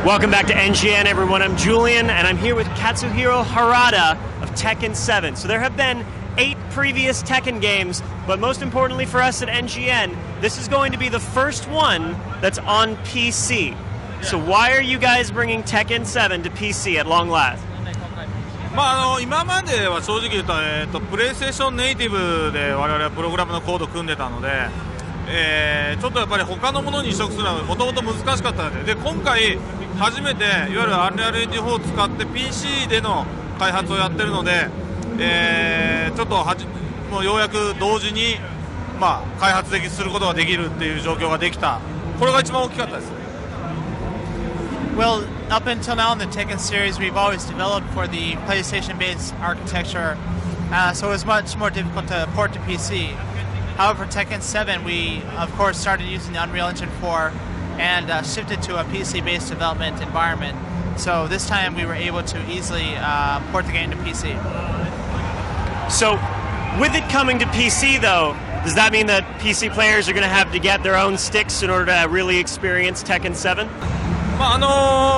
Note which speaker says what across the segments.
Speaker 1: Welcome back to NGN, everyone. I'm Julian, and I'm here with Katsuhiro Harada of Tekken 7. So there have been 8 previous Tekken games, but most importantly for us at NGN, this is going to be the first one that's on PC. So why are you guys bringing Tekken 7 to PC at long last?
Speaker 2: 今までは正直言うと、プレイステーションネイティブで我々はプログラムのコードを組んでたので、ちょっとやっぱり他のものに移植するのはもともと難しかったので、今回初めていわゆる Unreal Engine 4を使って PC での開発をやってるので、ちょっともうようやく同時に、開発することができるっていう状況ができた。これが一番大きかったです。
Speaker 3: Well, up until now in the Tekken series, we've always developed for the PlayStation-based architecture, so it was much more difficult to port to PC. However, Tekken 7, we of course started using the Unreal Engine 4 and shifted to a PC-based development environment. So this time we were able to easily port the game to PC.
Speaker 1: So, with it coming to PC though, does that mean that PC players are going to have to get their own sticks in order to really experience Tekken 7?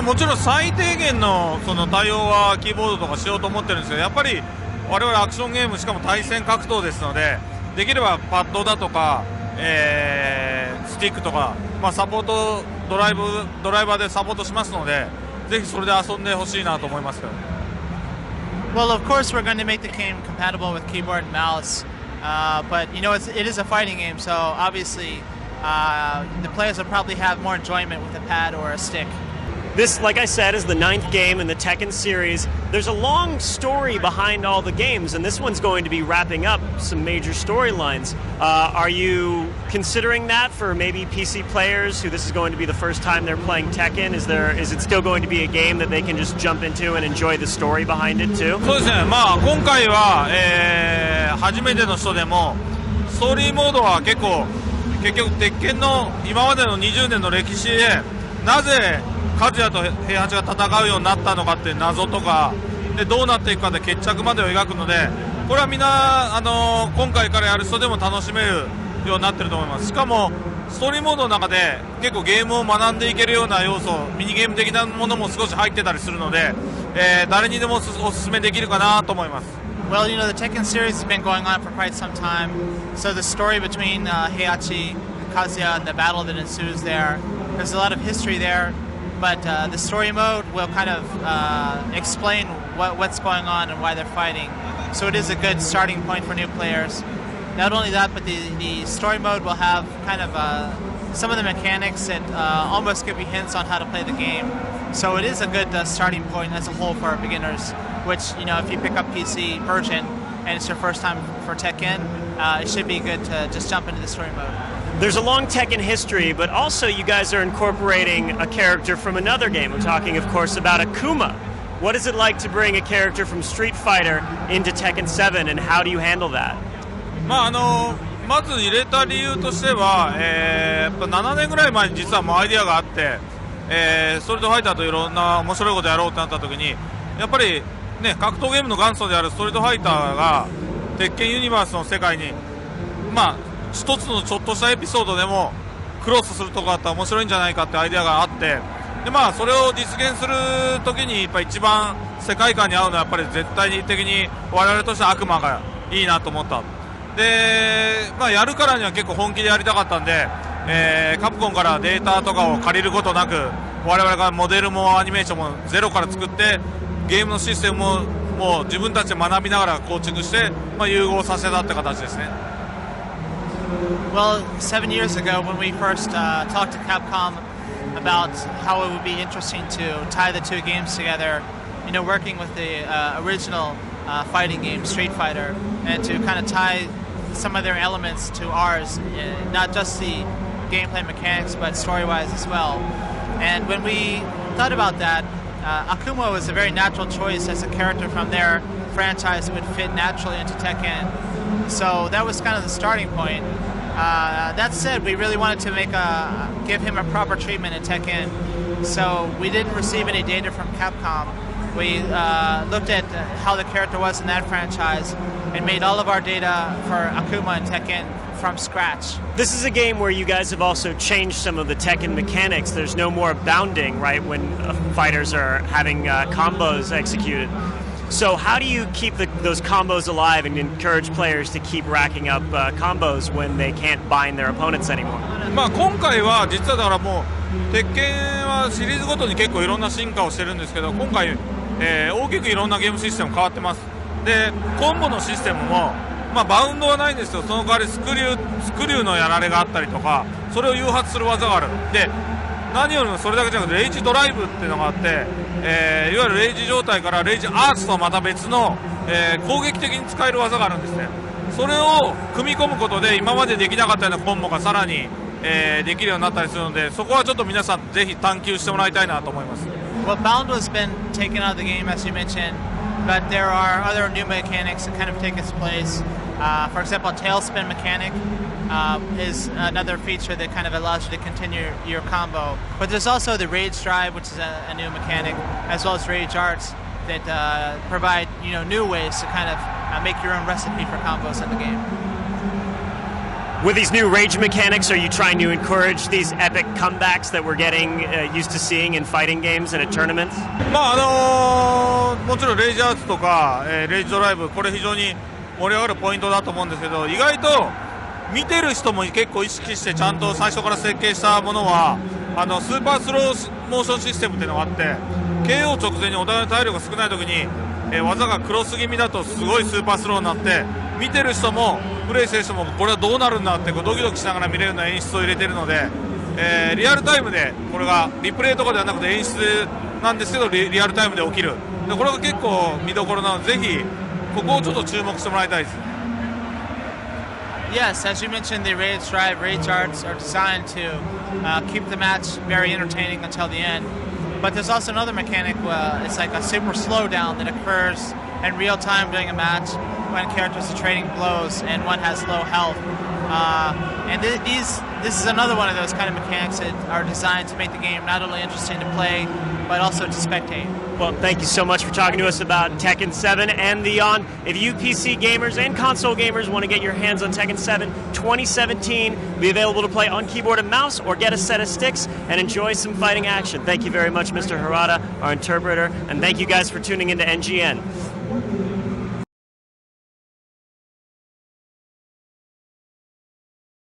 Speaker 2: もちろん最低限のその対応はキーボードとかしようと思ってるんですけど、やっぱり我々アクションゲームしかも対戦格闘ですので、できればパッドだとか、スティックとか、サポートドライバーでサポートしますので、ぜひそれで遊んでほしいなと思いますけど。
Speaker 3: Well, of course, we're going to make the game compatible with keyboard and mouse, but you know, it is a fighting game, so obviously the players will probably have more enjoyment with a pad or a stick.
Speaker 1: This, like I said, is the 9th game in the Tekken series. There's a long story behind all the games, and this one's going to be wrapping up some major storylines. Are you considering that for maybe PC players who this is going to be the first time they're playing Tekken? Is it still going to be a game that they can just jump into and enjoy the story behind it too?
Speaker 2: そうですね。今回は、初めての人でもストーリーモードは結局鉄拳の今までの20年の歴史でなぜ和也と平八が戦うようになったのかっていう謎とかでどうなっていくかで決着までを描くので、これはみんな今回からやる人でも楽しめるようになってると思います。しかもストーリーモードの中で結構ゲームを学んでいけるような要素、ミニゲーム的なものも少し入ってたりするので、誰にでもおすすめできるかなと思います。
Speaker 3: Well, you know, the Tekken series has been going on for quite some time, so the story between Heihachi and Kazuya and the battle that ensues there's a lot of history there, but the story mode will kind of explain what's going on and why they're fighting, so it is a good starting point for new players. Not only that, but the story mode will have kind of some of the mechanics that almost give you hints on how to play the game, so it is a good starting point as a whole for beginners. Which, you know, if you pick up PC version and it's your first time for Tekken, it should be good to just jump into the story mode.
Speaker 1: There's a long Tekken history, but also you guys are incorporating a character from another game. We're talking, of course, about Akuma. What is it like to bring a character from Street Fighter into Tekken 7, and how do you handle that?
Speaker 2: まず入れた理由としては、やっぱ7年ぐらい前に実はもうアイデアがあって、ストリートファイターといろんな面白いことやろうってなった時に、やっぱりね、格闘ゲームの元祖であるストリートファイターが鉄拳ユニバースの世界に一つのちょっとしたエピソードでもクロスするとこあったら面白いんじゃないかってアイデアがあって、でそれを実現するときにやっぱ一番世界観に合うのはやっぱり絶対的に我々としては悪魔がいいなと思った。で、やるからには結構本気でやりたかったんで、カプコンからデータとかを借りることなく我々がモデルもアニメーションもゼロから作ってゲームのシステムももう自分たちで学びながら構築して、融合させたって形ですね。
Speaker 3: Well, 7 years ago when we first talked to Capcom about how it would be interesting to tie the two games together, you know, working with the original fighting game Street Fighter, and to kind of tie some of their elements to ours, not just the gameplay mechanics but story-wise as well. And when we thought about that, Akuma was a very natural choice as a character from their franchise that would fit naturally into Tekken. So that was kind of the starting point. That said, we really wanted to give him a proper treatment in Tekken. So we didn't receive any data from Capcom. We looked at how the character was in that franchise and made all of our data for Akuma and Tekken from scratch.
Speaker 1: This is a game where you guys have also changed some of the Tekken mechanics. There's no more bounding, right, when fighters are having combos executed. So how do you keep those combos alive and encourage players to keep racking up combos when they can't bind their opponents anymore?
Speaker 2: まあ今回は実はだからもう鉄拳はシリーズごとに結構いろんな進化をしてるんですけど、今回、大きくいろんなゲームシステム変わってます。でコンボのシステムも、まあ、バウンドはないんですよ。その代わりスクリューのやられがあったりとか、それを誘発する技がある。で何よりもそれだけじゃなくてレイジドライブっていうのがあって、いわゆるレイジ状態からレイジアーツとまた別の、攻撃的に使える技があるんですね。それを組み込むことで今までできなかったようなコンボがさらに、できるようになったりするので、そこはちょっと皆さんぜひ探求してもらいたいなと思います。
Speaker 3: Well, bound has been taken out of the game, as you mentioned, but there are other new mechanics that kind of take its place. For example, tailspin mechanic is another feature that kind of allows you to continue your combo. But there's also the Rage Drive, which is a new mechanic, as well as Rage Arts that provide new ways to kind of make your own recipe for combos in the game.
Speaker 1: With these new rage mechanics, are you trying to encourage these epic comebacks that we're getting used to seeing in fighting games and at tournaments?
Speaker 2: まあもちろんレイジアーツとか、レイジドライブ、これ非常に盛り上がるポイントだと思うんですけど、意外と見てる人も結構意識してちゃんと最初から設計したものはスーパースローモーションシステムっていうのがあって、 KO 直前にお互いの体力が少ない時に、技がクロス気味だとすごいスーパースローになって、見てる人もプレイしてる人もこれはどうなるんだってドキドキしながら見れるような演出を入れてるので、リアルタイムでこれがリプレイとかではなくて演出なんですけど リアルタイムで起きる。でこれが結構見どころなので、ぜひここをちょっと注目してもらいたいです。
Speaker 3: Yes, as you mentioned, the Rage Drive, Rage Arts are designed to keep the match very entertaining until the end. But there's also another mechanic, it's like a super slowdown that occurs in real time during a match when characters are trading blows and one has low health. And this is another one of those kind of mechanics that are designed to make the game not only interesting to play, but also to spectate.
Speaker 1: Well, thank you so much for talking to us about Tekken 7 and beyond. If you PC gamers and console gamers want to get your hands on Tekken 7 2017, it'll be available to play on keyboard and mouse or get a set of sticks and enjoy some fighting action. Thank you very much, Mr. Harada, our interpreter, and thank you guys for tuning into NGN.